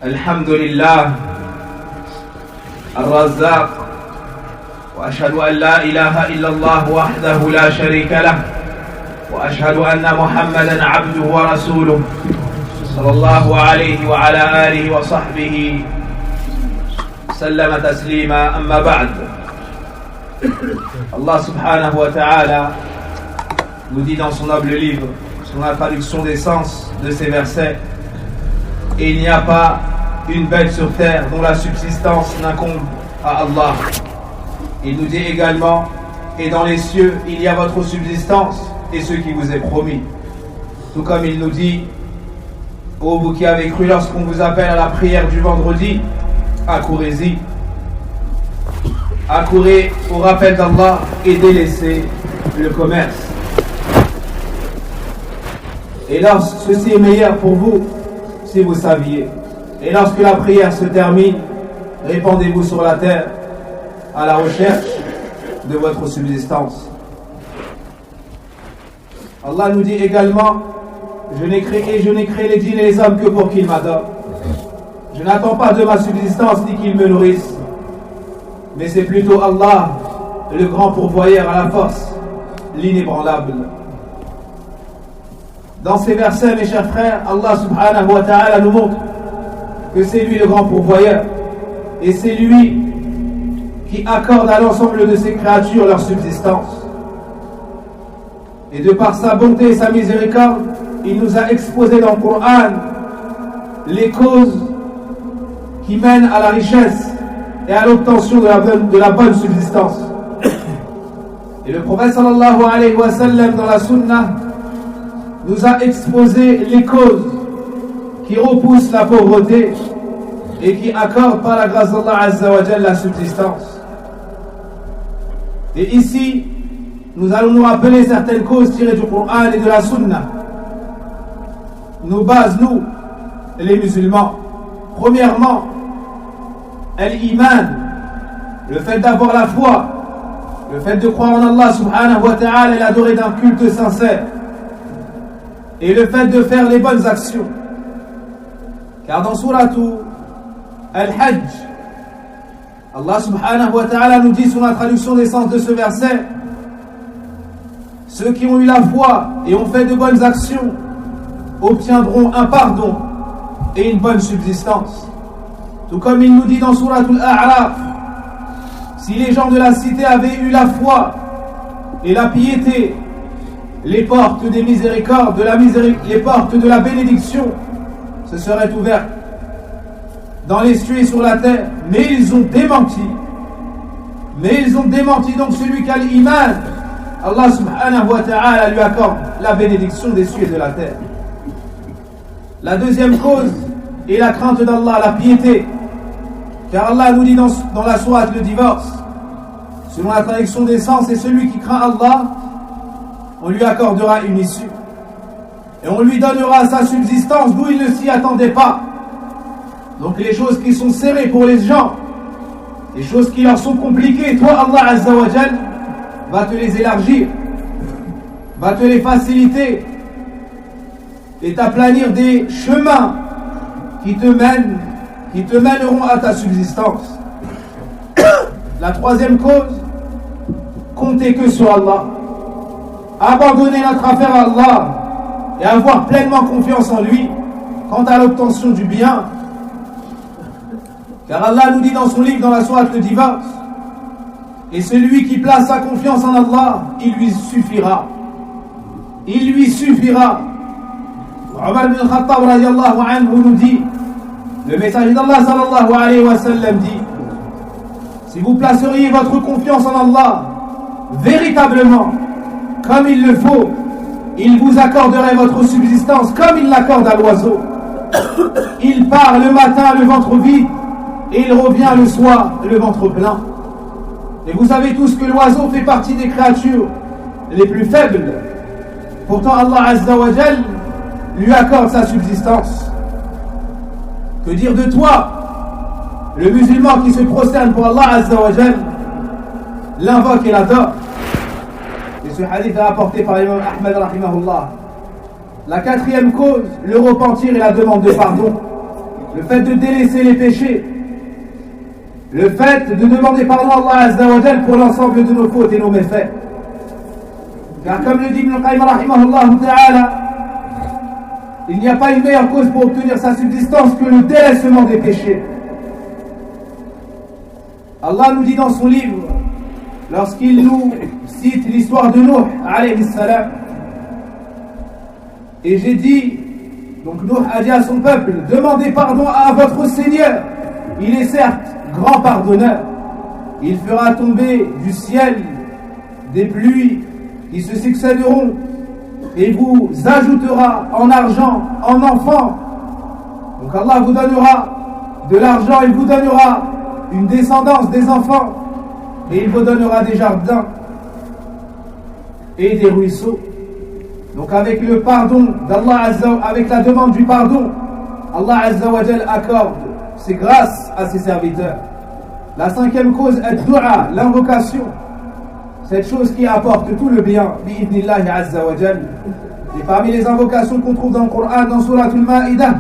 الحمد لله الرزاق وأشهد أن لا إله إلا الله وحده لا شريك له وأشهد أن محمدا عبده ورسوله صلى الله عليه وعلى آله وصحبه سلم تسليما أما بعد. Allah subhanahu wa ta'ala nous dit dans son noble livre, sur la traduction des sens de ces versets: et il n'y a pas une bête sur terre dont la subsistance n'incombe à Allah. Il nous dit également: et dans les cieux il y a votre subsistance et ce qui vous est promis. Tout comme il nous dit: ô vous qui avez cru, lorsqu'on vous appelle à la prière du vendredi, accourez-y. Accourez au rappel d'Allah et délaissez le commerce. Et lorsque ceci est meilleur pour vous, si vous saviez. Et lorsque la prière se termine, répandez-vous sur la terre à la recherche de votre subsistance. Allah nous dit également: je n'ai créé les djinns et les hommes que pour qu'ils m'adorent. Je n'attends pas de ma subsistance ni qu'ils me nourrissent, mais c'est plutôt Allah, le grand pourvoyeur à la force, l'inébranlable. Dans ces versets, mes chers frères, Allah subhanahu wa ta'ala nous montre que c'est lui le grand pourvoyeur, et c'est lui qui accorde à l'ensemble de ses créatures leur subsistance. Et de par sa bonté et sa miséricorde, il nous a exposé dans le Coran les causes qui mènent à la richesse et à l'obtention de la bonne subsistance. Et le prophète sallallahu alayhi wa sallam dans la sunna nous a exposé les causes qui repoussent la pauvreté et qui accordent par la grâce d'Allah azza wa jalla la subsistance. Et ici, nous allons nous rappeler certaines causes tirées du Coran et de la sunna. Nos bases, nous, les musulmans. Premièrement, al-iman, le fait d'avoir la foi, le fait de croire en Allah subhanahu wa ta'ala et l'adorer d'un culte sincère, et le fait de faire les bonnes actions. Car dans Suratu Al-Hajj, Allah subhanahu wa ta'ala nous dit, sur la traduction des sens de ce verset: ceux qui ont eu la foi et ont fait de bonnes actions obtiendront un pardon et une bonne subsistance. Tout comme il nous dit dans Suratul A'raf: si les gens de la cité avaient eu la foi et la piété, les portes des miséricordes, les portes de la bénédiction se seraient ouvertes dans les cieux et sur la terre. Mais ils ont démenti. Donc celui qui a l'iman, Allah subhanahu wa ta'ala lui accorde la bénédiction des cieux et de la terre. La deuxième cause est la crainte d'Allah, la piété. Car Allah nous dit dans la sourate le divorce, selon la traduction des sens: c'est celui qui craint Allah, on lui accordera une issue. Et on lui donnera sa subsistance d'où il ne s'y attendait pas. Donc les choses qui sont serrées pour les gens, les choses qui leur sont compliquées, toi Allah azza wa jal va te les élargir, va te les faciliter et t'aplanir des chemins qui te mèneront à ta subsistance. La troisième cause, compter que sur Allah, abandonner notre affaire à Allah et avoir pleinement confiance en lui quant à l'obtention du bien. Car Allah nous dit dans son livre, dans la sourate le divorce: et celui qui place sa confiance en Allah, il lui suffira. Il lui suffira. Omar ibn Khattab radiyallahu anhu nous dit, le messager d'Allah sallallahu alayhi wa sallam dit: si vous placeriez votre confiance en Allah véritablement, comme il le faut, il vous accorderait votre subsistance comme il l'accorde à l'oiseau. Il part le matin le ventre vide et il revient le soir le ventre plein. Et vous savez tous que l'oiseau fait partie des créatures les plus faibles. Pourtant Allah azza wa jal lui accorde sa subsistance. Que dire de toi, le musulman qui se prosterne pour Allah azza wa jal, l'invoque et l'adore? Et ce hadith est rapporté par l'imam Ahmad rahimahullah. La quatrième cause, le repentir et la demande de pardon. le fait de délaisser les péchés, le fait de demander pardon à Allah Azza wa Jal pour l'ensemble de nos fautes et nos méfaits. Car comme le dit Ibn Qayyim rahimahullah ta'ala, il n'y a pas une meilleure cause pour obtenir sa subsistance que le délaissement des péchés. Allah nous dit dans son livre, lorsqu'il nous cite l'histoire de Nuh alayhi salam, et j'ai dit, donc Nuh a dit à son peuple, demandez pardon à votre Seigneur, il est certes grand pardonneur, il fera tomber du ciel des pluies qui se succéderont et vous ajoutera en argent, en enfants. Donc Allah vous donnera de l'argent, il vous donnera une descendance des enfants et il vous donnera des jardins et des ruisseaux. Donc avec le pardon d'Allah Azza, avec la demande du pardon, Allah Azza wa Jal accorde ses grâces à ses serviteurs. La cinquième cause est dua, l'invocation, cette chose qui apporte tout le bien, bi'idnillahi Azza wa Jal. Et parmi les invocations qu'on trouve dans le Coran, dans Suratul Ma'idah,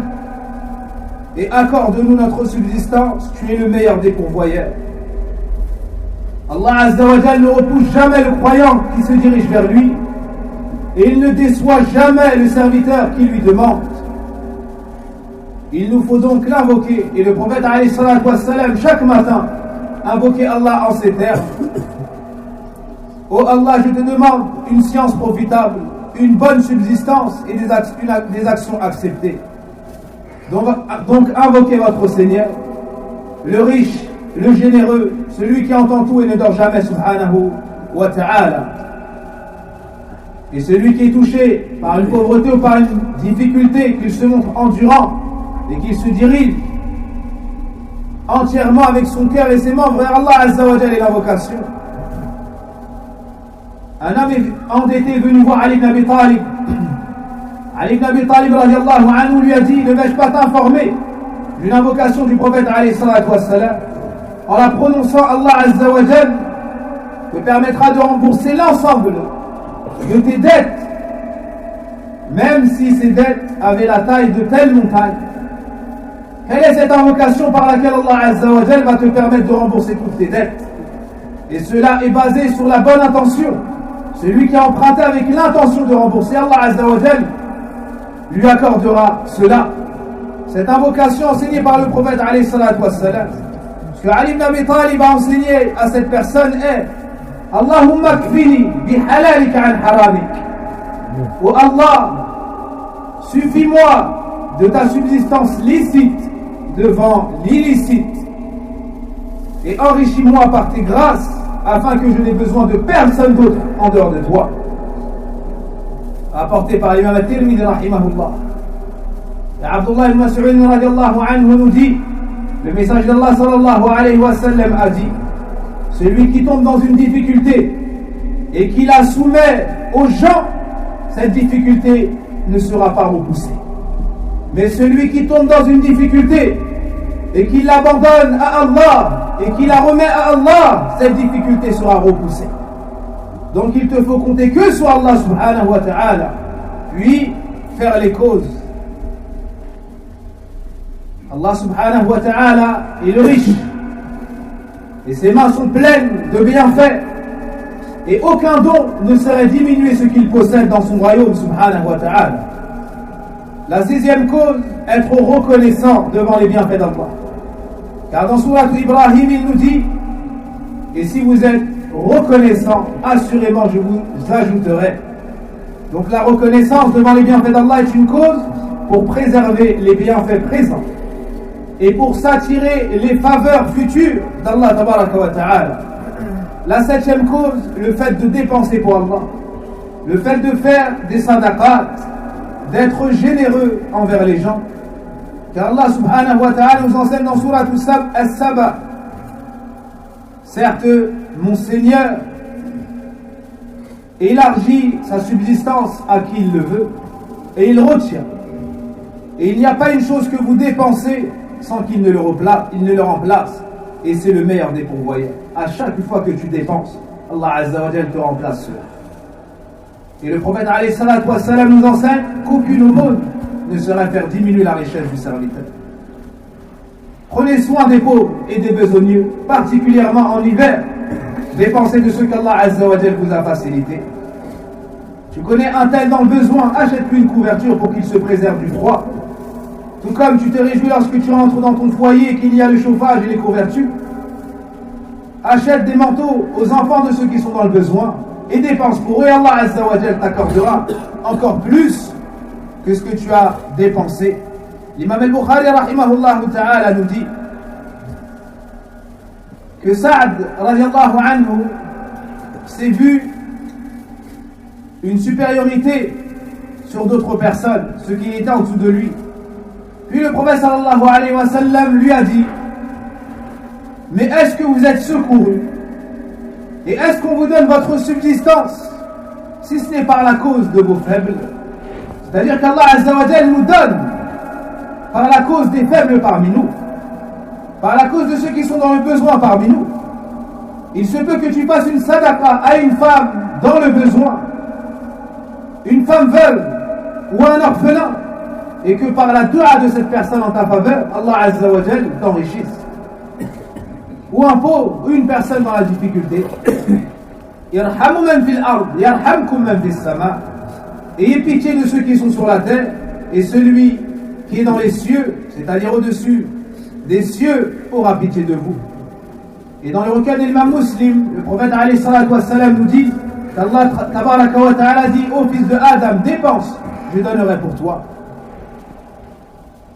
et accorde-nous notre subsistance, tu es le meilleur des pourvoyeurs. Allah Azza wa Jal ne repousse jamais le croyant qui se dirige vers lui, et il ne déçoit jamais le serviteur qui lui demande. Il nous faut donc l'invoquer, et le prophète alayhi salatu wassalam, chaque matin, invoquer Allah en ces termes. Oh Allah, je te demande une science profitable, une bonne subsistance et des actions acceptées. Donc invoquez votre Seigneur, le riche, le généreux, celui qui entend tout et ne dort jamais, subhanahu wa ta'ala. Et celui qui est touché par une pauvreté ou par une difficulté, qu'il se montre endurant et qu'il se dirige entièrement avec son cœur et ses membres vers Allah Azza wa Jalla et l'invocation. Un homme endetté est venu voir Ali ibn Abi Talib. Ali ibn Abi Talib radiallahu anhu lui a dit, ne vais-je pas t'informer d'une invocation du prophète alayhi salatu wassalam, en la prononçant, Allah Azza wa Jalla te permettra de rembourser l'ensemble de tes dettes, même si ces dettes avaient la taille de telle montagne. Quelle est cette invocation par laquelle Allah Azza wa Jalla va te permettre de rembourser toutes tes dettes? Et cela est basé sur la bonne intention. Celui qui a emprunté avec l'intention de rembourser, Allah Azza wa Jalla lui accordera cela. Cette invocation enseignée par le prophète alayhi salatu wassalam, ce que Ali ibn Abi Talib a enseigné à cette personne est Allahumma kfini bihalalika an haramik. Oh Allah, suffis-moi de ta subsistance licite devant l'illicite et enrichis-moi par tes grâces afin que je n'ai besoin de personne d'autre en dehors de toi. Apporté par l'imam at-Tirmidhi rahimahullah. Et Abdullah ibn Mas'ud radiallahu anhu nous dit, le message d'Allah sallallahu alayhi wa sallam a dit, celui qui tombe dans une difficulté et qui la soumet aux gens, cette difficulté ne sera pas repoussée. Mais celui qui tombe dans une difficulté et qui l'abandonne à Allah et qui la remet à Allah, cette difficulté sera repoussée. Donc il te faut compter que sur Allah subhanahu wa ta'ala, puis faire les causes. Allah subhanahu wa ta'ala est le riche et ses mains sont pleines de bienfaits et aucun don ne saurait diminuer ce qu'il possède dans son royaume subhanahu wa ta'ala. La sixième cause, être reconnaissant devant les bienfaits d'Allah. Car dans Surat Ibrahim, il nous dit, et si vous êtes reconnaissant, assurément je vous ajouterai. Donc la reconnaissance devant les bienfaits d'Allah est une cause pour préserver les bienfaits présents et pour s'attirer les faveurs futures d'Allah tabaraka wa ta'ala. La septième cause, le fait de dépenser pour Allah, le fait de faire des sadaqat, d'être généreux envers les gens. Car Allah subhanahu wa ta'ala nous enseigne dans Surat As-Saba, certes, mon Seigneur élargit sa subsistance à qui il le veut et il retient. Et il n'y a pas une chose que vous dépensez sans qu'il ne le remplace. Et c'est le meilleur des pourvoyeurs. À chaque fois que tu dépenses, Allah Azza wa Jalla te remplace cela. Et le prophète alayhi salatu wassalam nous enseigne qu'aucune aumône ne saurait faire diminuer la richesse du serviteur. Prenez soin des pauvres et des besogneux, particulièrement en hiver. Dépensez de ce qu'Allah Azza wa Jal vous a facilité. Tu connais un tel dans le besoin, achète-lui une couverture pour qu'il se préserve du froid. Tout comme tu te réjouis lorsque tu rentres dans ton foyer et qu'il y a le chauffage et les couvertures. Achète des manteaux aux enfants de ceux qui sont dans le besoin et dépense pour eux, et Allah Azza wa Jal t'accordera encore plus que ce que tu as dépensé. L'imam al-Bukhari rahimahullah ta'ala nous dit que Saad radiallahu anhu s'est vu une supériorité sur d'autres personnes, ceux qui étaient en dessous de lui. Puis le prophète sallallahu alayhi wa sallam lui a dit: mais est-ce que vous êtes secourus et est-ce qu'on vous donne votre subsistance si ce n'est par la cause de vos faibles? C'est-à-dire qu'Allah Azza wa Jal nous donne par la cause des faibles parmi nous, par la cause de ceux qui sont dans le besoin parmi nous. Il se peut que tu fasses une sadaqa à une femme dans le besoin, une femme veuve ou un orphelin, et que par la dua de cette personne en ta faveur, Allah Azza wa Jal t'enrichisse. Ou un pauvre, ou une personne dans la difficulté. Yarhamu man fil ard, yarhamkum man fis sama. Ayez pitié de ceux qui sont sur la terre, et celui qui est dans les cieux, c'est-à-dire au-dessus des cieux, aura pitié de vous. Et dans le recueil de l'imam Muslim, le prophète alayhi salatu wassalam nous dit qu'Allah tabaraka wa ta'ala dit: ô fils de Adam, dépense, je donnerai pour toi.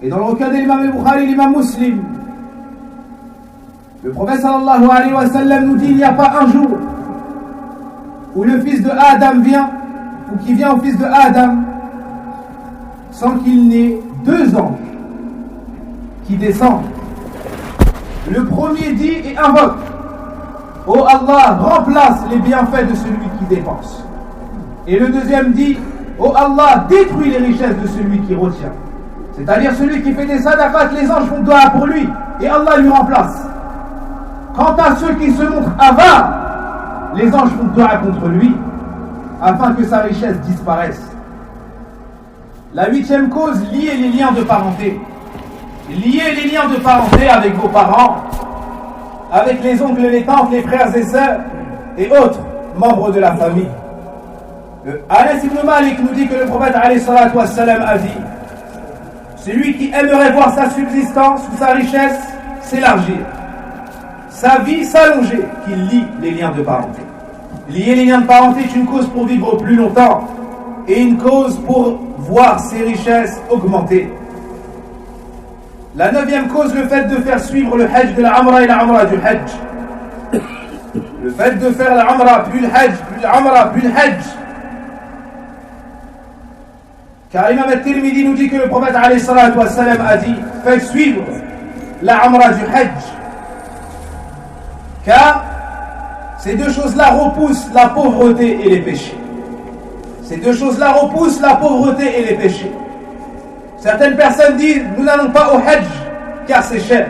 Et dans le recueil de l'imam al-Bukhari, l'imam Muslim, le prophète sallallahu alayhi wa sallam nous dit: il n'y a pas un jour où le fils de Adam vient, ou qui vient au fils de Adam, sans qu'il n'ait deux anges qui descendent. Le premier dit et invoque: ô Allah, remplace les bienfaits de celui qui dépense. Et le deuxième dit: ô Allah, détruis les richesses de celui qui retient. C'est-à-dire celui qui fait des sadaqat, les anges font dua pour lui et Allah lui remplace. Quant à ceux qui se montrent avares, les anges font dua contre lui afin que sa richesse disparaisse. La huitième cause, lier les liens de parenté. Lier les liens de parenté avec vos parents, avec les oncles, les tantes, les frères et sœurs et autres membres de la famille. Anas ibn Malik nous dit que le prophète alayhi salatu wassalam a dit: celui qui aimerait voir sa subsistance ou sa richesse s'élargir, sa vie s'allonger, qu'il lie les liens de parenté. Lier les liens de parenté est une cause pour vivre plus longtemps et une cause pour voir ses richesses augmenter. La neuvième cause, le fait de faire suivre le hajj de la Umrah et la Umrah du hajj. Le fait de faire la Umrah puis le hajj, puis la Umrah puis le hajj. Car Imam al-Tirmidhi nous dit que le prophète alayhi salatu wassalam a dit: faites suivre la Umrah du hajj. Car ces deux choses-là repoussent la pauvreté et les péchés. Ces deux choses-là repoussent la pauvreté et les péchés. Certaines personnes disent: nous n'allons pas au hajj car c'est cher.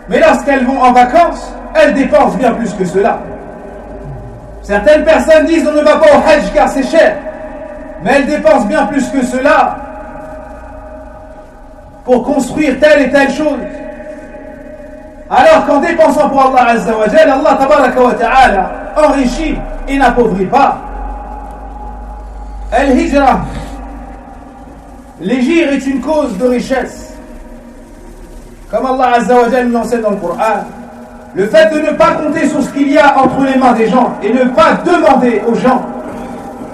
Mais lorsqu'elles vont en vacances, elles dépensent bien plus que cela. Certaines personnes disent: on ne va pas au hajj car c'est cher. Mais elles dépensent bien plus que cela pour construire telle et telle chose. Alors qu'en dépensant pour Allah Azza wa Jal, Allah tabaraka wa ta'ala enrichit et n'appauvrit pas. Al-Hijra, l'hégire est une cause de richesse. Comme Allah Azza wa Jal nous l'enseigne dans le Coran, le fait de ne pas compter sur ce qu'il y a entre les mains des gens et ne pas demander aux gens.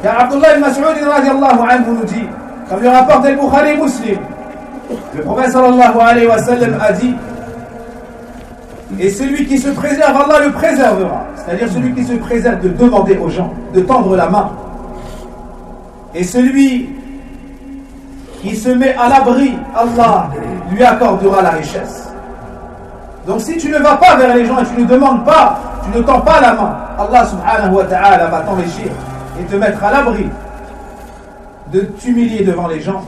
Car Abdullah ibn Mas'ud radiallahu anhu nous dit, comme le rapporte Al-Bukhari Muslim, le prophète sallallahu alayhi wa sallam a dit: et celui qui se préserve, Allah le préservera. C'est-à-dire celui qui se préserve de demander aux gens, de tendre la main. Et celui qui se met à l'abri, Allah lui accordera la richesse. Donc si tu ne vas pas vers les gens et tu ne demandes pas, tu ne tends pas la main, Allah subhanahu wa ta'ala va t'enrichir et te mettre à l'abri de t'humilier devant les gens.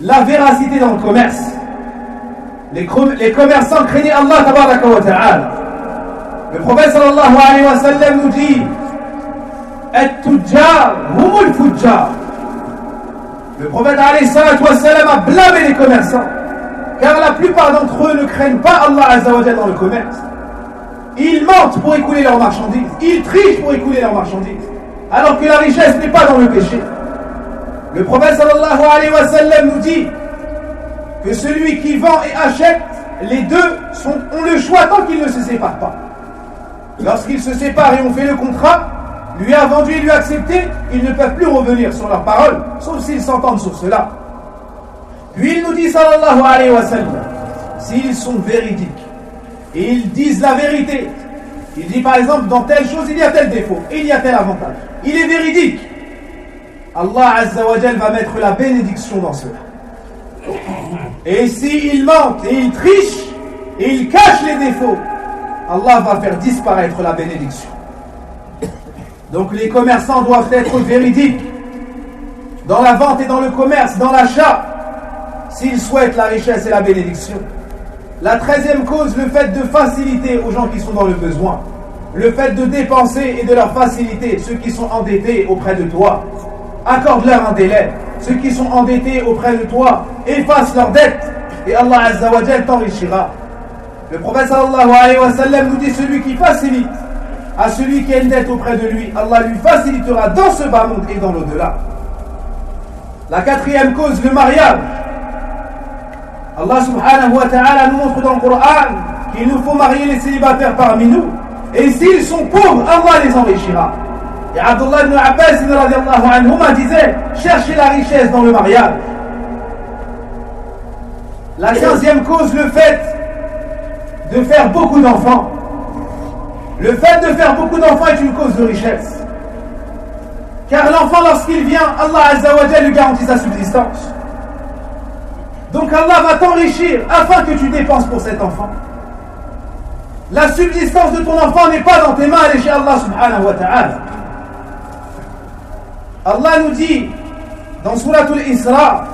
La véracité dans le commerce. Les commerçants craignaient Allah tabaraka wa ta'ala. Le prophète sallallahu alayhi wa sallam nous dit: At-tujjar humul fujjar. Le prophète alayhi salatu wa sallam a blâmé les commerçants car la plupart d'entre eux ne craignent pas Allah Azza wa Jalla dans le commerce. Ils mentent pour écouler leurs marchandises, ils trichent pour écouler leurs marchandises, alors que la richesse n'est pas dans le péché. Le prophète sallallahu alayhi wa sallam nous dit que celui qui vend et achète, les deux ont le choix tant qu'ils ne se séparent pas. Lorsqu'ils se séparent et ont fait le contrat, lui a vendu et lui a accepté, ils ne peuvent plus revenir sur leurs paroles, sauf s'ils s'entendent sur cela. Puis il nous dit sallallahu alayhi wa sallam, s'ils sont véridiques et ils disent la vérité, il dit par exemple dans telle chose il y a tel défaut et il y a tel avantage, il est véridique, Allah Azza wa Jal va mettre la bénédiction dans cela. Et s'ils mentent et ils trichent et ils cachent les défauts, Allah va faire disparaître la bénédiction. Donc les commerçants doivent être véridiques dans la vente et dans le commerce, dans l'achat, s'ils souhaitent la richesse et la bénédiction. La 13e cause, le fait de faciliter aux gens qui sont dans le besoin, le fait de dépenser et de leur faciliter ceux qui sont endettés auprès de toi. Accorde-leur un délai. Ceux qui sont endettés auprès de toi, efface leurs dettes et Allah Azza wa Jal t'enrichira. Le prophète sallallahu alayhi wa sallam nous dit, celui qui facilite à celui qui a une dette auprès de lui, Allah lui facilitera dans ce bas monde et dans l'au-delà. La 4e cause, le mariage. Allah subhanahu wa ta'ala nous montre dans le Coran qu'il nous faut marier les célibataires parmi nous, et s'ils sont pauvres, Allah les enrichira. Et Abdullah ibn Abbas radiallahu anhuma disait, cherchez la richesse dans le mariage. La 15e cause, le fait de faire beaucoup d'enfants. Le fait de faire beaucoup d'enfants est une cause de richesse. Car l'enfant, lorsqu'il vient, Allah Azza wa Jalla lui garantit sa subsistance. Donc Allah va t'enrichir afin que tu dépenses pour cet enfant. La subsistance de ton enfant n'est pas dans tes mains, elle est chez Allah subhanahu wa ta'ala. Allah nous dit dans Souratul Isra,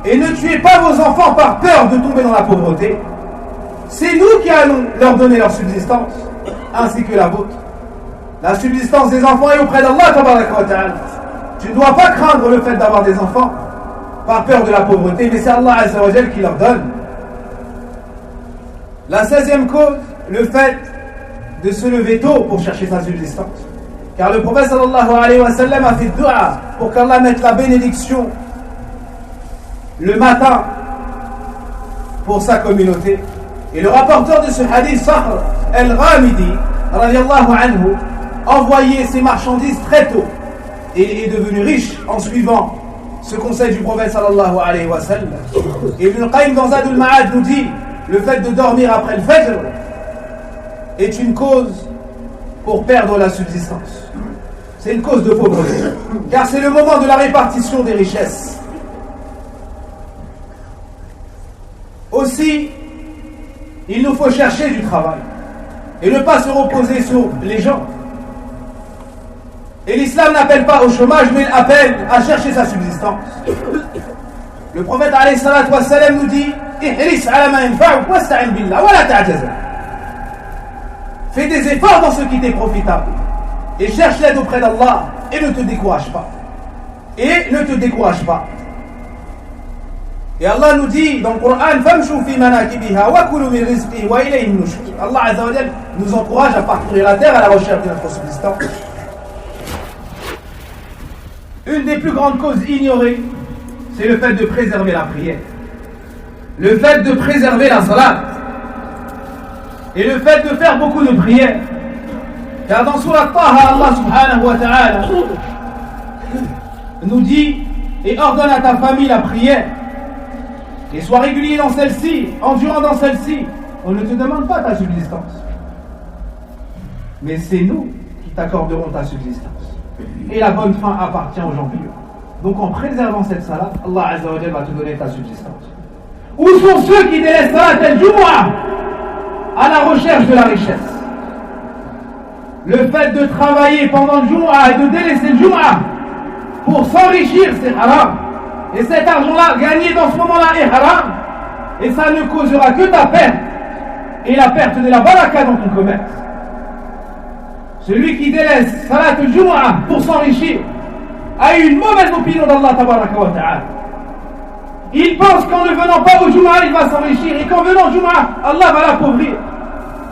et ne tuez pas vos enfants par peur de tomber dans la pauvreté. C'est nous qui allons leur donner leur subsistance, ainsi que la vôtre. La subsistance des enfants est auprès d'Allah tabaraka wa ta'ala. Tu ne dois pas craindre le fait d'avoir des enfants par peur de la pauvreté, mais c'est Allah Azza wa Jal qui leur donne. La 16e cause, le fait de se lever tôt pour chercher sa subsistance. Car le prophète sallallahu alayhi wa sallam a fait dua pour qu'Allah mette la bénédiction le matin pour sa communauté. Et le rapporteur de ce hadith, Sahr al-Ghamidi, radiallahu anhu, envoyait ses marchandises très tôt et est devenu riche en suivant ce conseil du prophète sallallahu alayhi wa sallam. Et Ibn Qayyim dans Zadul Ma'ad nous dit, le fait de dormir après le Fajr est une cause pour perdre la subsistance. C'est une cause de pauvreté, car c'est le moment de la répartition des richesses. Aussi, il nous faut chercher du travail et ne pas se reposer sur les gens. Et l'islam n'appelle pas au chômage, mais il appelle à chercher sa subsistance. Le prophète alayhi salatu wa salam nous dit, ihris ala ma yanfa'uk wasta'in billah wa la ta'jaz. Fais des efforts dans ce qui t'est profitable et cherche l'aide auprès d'Allah et ne te décourage pas. Et ne te décourage pas. Et Allah nous dit dans le Coran, famshu fi manakibiha wa kulu min rizqihi wa ilayhi an-nushur. Allah Azza wa Jalla nous encourage à parcourir la terre à la recherche de notre subsistance. Une des plus grandes causes ignorées, c'est le fait de préserver la prière. Le fait de préserver la salat. Et le fait de faire beaucoup de prières. Car dans Surat Taha, Allah subhanahu wa ta'ala nous dit, et ordonne à ta famille la prière, et sois régulier dans celle-ci, endurant dans celle-ci. On ne te demande pas ta subsistance, mais c'est nous qui t'accorderons ta subsistance. Et la bonne fin appartient aux gens pieux. Donc en préservant cette salat, Allah Azza wa Jalla va te donner ta subsistance. Où sont ceux qui délaissent salat al-Jumu'ah à la recherche de la richesse? Le fait de travailler pendant le Jumu'ah et de délaisser le Jumu'ah pour s'enrichir, c'est haram. Et cet argent-là, gagné dans ce moment-là, est haram. Et ça ne causera que ta perte et la perte de la baraka dans ton commerce. Celui qui délaisse salat al-Jumu'ah pour s'enrichir a eu une mauvaise opinion d'Allah tabaraka wa ta'ala. Il pense qu'en ne venant pas au Jumu'ah, il va s'enrichir, et qu'en venant au Jumu'ah, Allah va l'appauvrir.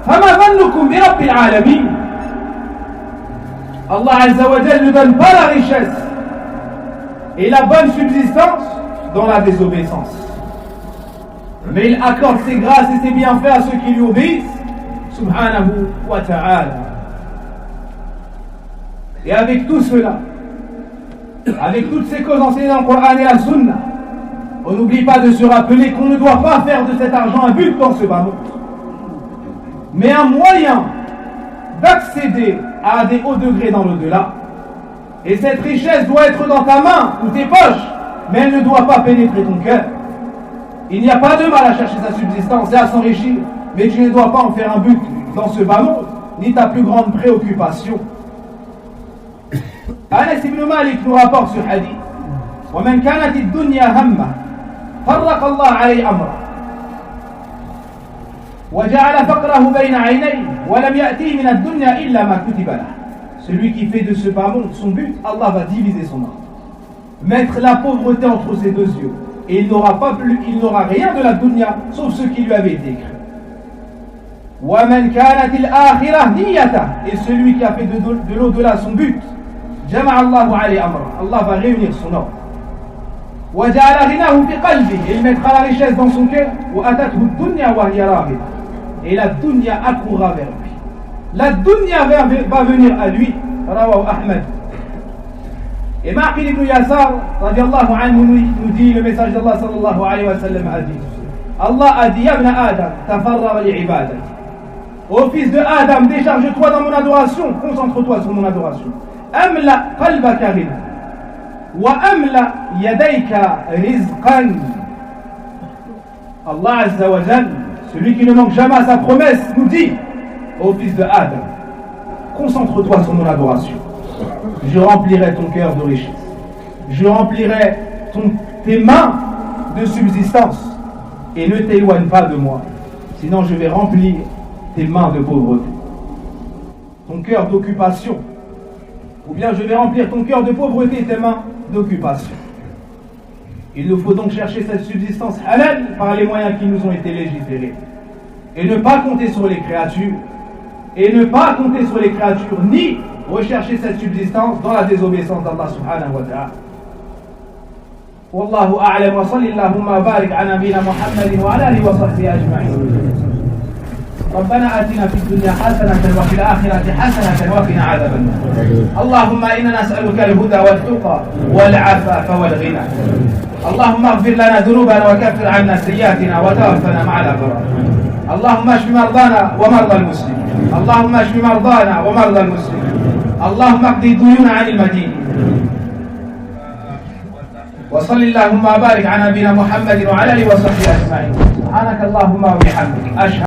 فَمَا ظَنُّكُمْ بِرَبِّ الْعَالَمِينَ. Allah Azza wa Jalla ne donne pas la richesse et la bonne subsistance dans la désobéissance. Mais il accorde ses grâces et ses bienfaits à ceux qui lui obéissent, subhanahu wa ta'ala. Et avec tout cela, avec toutes ces causes enseignées dans le Coran et la Sunna, on n'oublie pas de se rappeler qu'on ne doit pas faire de cet argent un but dans ce bas monde, mais un moyen d'accéder à des hauts degrés dans l'au-delà. Et cette richesse doit être dans ta main ou tes poches, mais elle ne doit pas pénétrer ton cœur. Il n'y a pas de mal à chercher sa subsistance et à s'enrichir, mais tu ne dois pas en faire un but dans ce bas monde, ni ta plus grande préoccupation. Anas ibn Malik nous rapporte ce hadith. وَمَنْ كَانَتِ الدُّنْيَا هَمَّةً فَرَّقَ اللَّهُ عَلَيْهِ أَمْرًا وَجَعَلَ فَقْرَهُ بَيْنَ عَيْنَيْهِ وَلَمْ يَأْتِهِ مِنَ الدُّنْيَا إِلَّا مَا كُتِبَ لَهُ. Celui qui fait de ce bas monde son but, Allah va diviser son âme, mettre la pauvreté entre ses deux yeux, et il n'aura rien de la dunya sauf ce qui lui avait été écrit. وَمَنْ كَانَتِ الْآخِرَةُ نِيَّتَهُ. Et celui qui a fait de l'au-delà son but, جَمَعَ اللَّهُ عَلَيْهِ أَمْرًا. Allah va réunir son ordre. وَجَعَلَ غِنَاهُ فِي قَلْبِهِ. Et il mettra la richesse dans son cœur. وَأَتَتْهُ الدُّنْيَا وَهِيَ رَاغِبَةٌ. Et la dunya accourra vers lui. La dunya va venir à lui. Rawahu Ahmad. Et Ma'qil ibn Yasar radiallahu anhu nous dit, le message d'Allah sallallahu alayhi wa sallam a dit, Allah a dit, ya ibn Adam, tafarra li'ibadat. Ô fils de Adam, décharge-toi dans mon adoration, concentre-toi sur mon adoration. Amla qalbaka ghina wa amla yadayka rizqan. Allah Azza wa Jal, celui qui ne manque jamais à sa promesse, nous dit, ô fils de Adam, concentre-toi sur mon adoration. Je remplirai ton cœur de richesse. Je remplirai tes mains de subsistance. Et ne t'éloigne pas de moi. Sinon je vais remplir tes mains de pauvreté. Ton cœur d'occupation. Ou bien je vais remplir ton cœur de pauvreté et tes mains d'occupation. Il nous faut donc chercher cette subsistance halal par les moyens qui nous ont été légiférés. Et ne pas compter sur les créatures. Et ne pas compter sur les créatures, ni rechercher cette subsistance dans la désobéissance d'Allah subhanahu wa ta'ala. Wallahu a'lam wa sallallahu wa barik ala nabina Muhammadin wa ala alihi wa sahbihi ajma'in. ربنا آتنا في الدنيا حسنة وفي الآخرة حسنة وقنا عذاب النار. اللهم إنا نسألك الهدى والتقى والعفاف والغنى. اللهم اغفر لنا ذنوبنا وكفر عنا سيئاتنا وتوفنا مع الأبرار. اللهم اشف مرضانا ومرضى المسلمين. اللهم اشف مرضانا ومرضى المسلمين. اللهم اقضي الديون عن المدينين. وصل اللهم وبارك على نبينا محمد وعلى اله وصحبه اجمعين. سبحانك اللهم وبحمدك اشهد